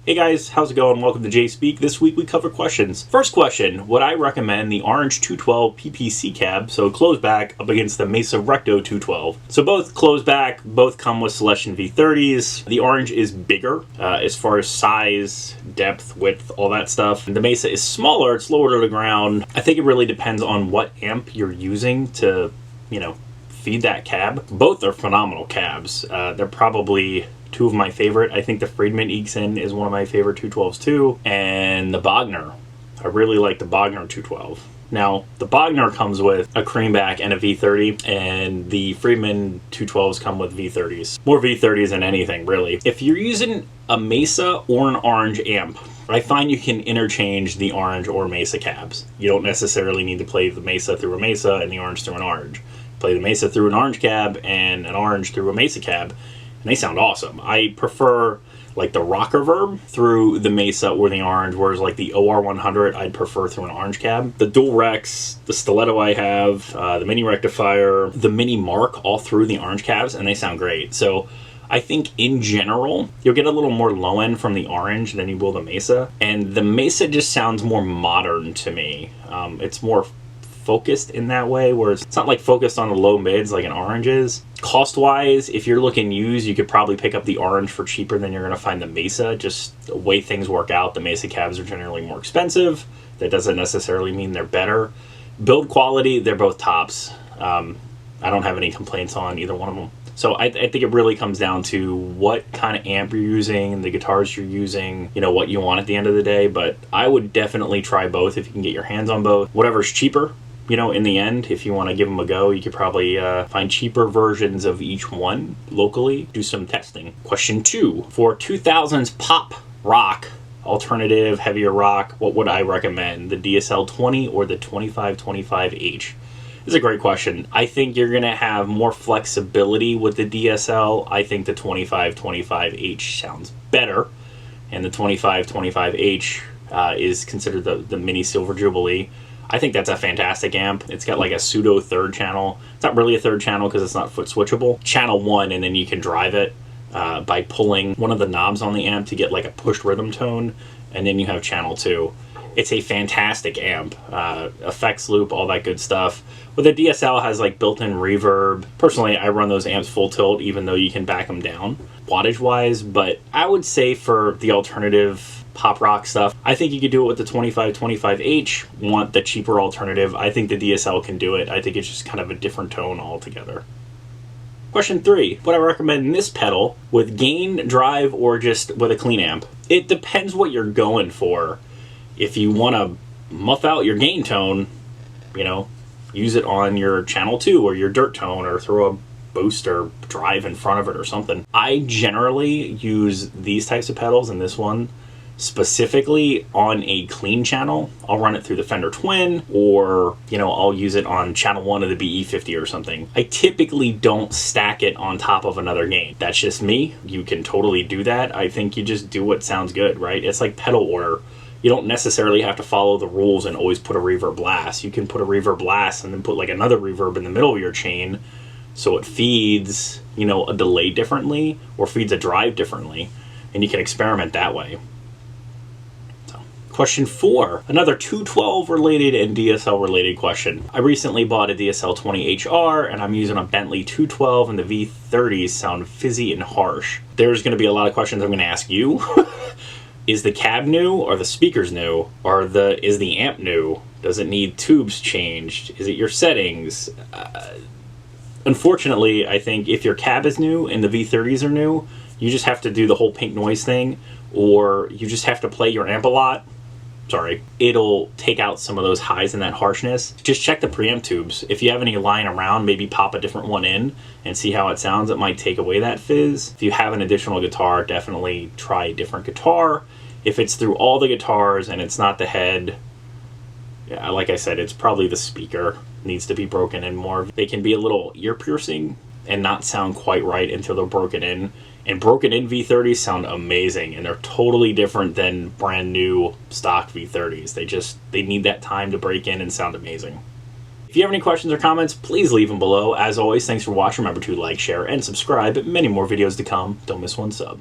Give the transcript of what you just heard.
Hey guys, how's it going? Welcome to J-Speak. This week we cover questions. First question, would I recommend the Orange 212 PPC cab, so closed back, up against the Mesa Recto 212? So both closed back, both come with Celestion V30s. The Orange is bigger as far as size, depth, width, all that stuff. The Mesa is smaller, it's lower to the ground. I think it really depends on what amp you're using to, feed that cab. Both are phenomenal cabs. They're probably two of my favorite. I think the Friedman Eakson is one of my favorite 212s too, and the Bogner. I really like the Bogner 212. Now, the Bogner comes with a creamback and a V30, and the Friedman 212s come with V30s. More V30s than anything, really. If you're using a Mesa or an Orange amp, I find you can interchange the Orange or Mesa cabs. You don't necessarily need to play the Mesa through a Mesa and the Orange through an Orange. Play the Mesa through an Orange cab and an Orange through a Mesa cab, and they sound awesome. I prefer like the rocker verb through the Mesa or the Orange, whereas like the OR100 I'd prefer through an Orange cab. The dual Rex, the stiletto I have, the mini rectifier, the mini Mark, all through the Orange cabs, and they sound great. So I think in general you'll get a little more low end from the Orange than you will the Mesa, and the Mesa just sounds more modern to me. It's more focused in that way, whereas it's not like focused on the low mids like an Orange is. Cost wise, if you're looking used, you could probably pick up the Orange for cheaper than you're going to find the Mesa. Just the way things work out, the Mesa cabs are generally more expensive. That doesn't necessarily mean they're better. Build quality, they're both tops. I don't have any complaints on either one of them. So I think it really comes down to what kind of amp you're using, the guitars you're using, what you want at the end of the day. But I would definitely try both if you can get your hands on both. Whatever's cheaper. In the end, if you want to give them a go, you could probably find cheaper versions of each one locally. Do some testing. Question 2. For 2000s pop rock, alternative, heavier rock, what would I recommend? The DSL20 or the 2525H? This is a great question. I think you're going to have more flexibility with the DSL. I think the 2525H sounds better. And the 2525H is considered the mini Silver Jubilee. I think that's a fantastic amp. It's got like a pseudo third channel. It's not really a third channel because it's not foot switchable. Channel 1, and then you can drive it by pulling one of the knobs on the amp to get like a pushed rhythm tone, and then you have channel 2. It's a fantastic amp. Effects loop, all that good stuff. But the DSL has like built-in reverb. Personally, I run those amps full tilt even though you can back them down wattage-wise, but I would say for the alternative pop rock stuff, I think you could do it with the 2525H. Want the cheaper alternative, I think the DSL can do it. I think it's just kind of a different tone altogether. Question 3, would I recommend this pedal with gain, drive, or just with a clean amp? It depends what you're going for. If you want to muff out your gain tone, use it on your channel 2 or your dirt tone, or throw a boost or drive in front of it or something. I generally use these types of pedals, and this one specifically on a clean channel. I'll run it through the Fender Twin, or I'll use it on channel 1 of the BE50 or something. I typically don't stack it on top of another gain. That's just me. You can totally do that. I think you just do what sounds good, right? It's like pedal order. You don't necessarily have to follow the rules and always put a reverb blast. You can put a reverb blast and then put like another reverb in the middle of your chain so it feeds a delay differently or feeds a drive differently, and you can experiment that way. Question 4, another 212 related and DSL related question. I recently bought a DSL20HR, and I'm using a Bentley 212, and the V30s sound fizzy and harsh. There's going to be a lot of questions I'm going to ask you. Is the cab new? Or the speakers new? Or is the amp new? Does it need tubes changed? Is it your settings? Unfortunately, I think if your cab is new and the V30s are new, you just have to do the whole pink noise thing, or you just have to play your amp a lot. It'll take out some of those highs and that harshness. Just check the preamp tubes. If you have any lying around, maybe pop a different one in and see how it sounds. It might take away that fizz. If you have an additional guitar, definitely try a different guitar. If it's through all the guitars and it's not the head, yeah, like I said, it's probably the speaker needs to be broken in more. They can be a little ear piercing and not sound quite right until they're broken in. And broken in V30s sound amazing, and they're totally different than brand new stock V30s. They need that time to break in and sound amazing. If you have any questions or comments, please leave them below. As always, thanks for watching. Remember to like, share, and subscribe. Many more videos to come. Don't miss one sub.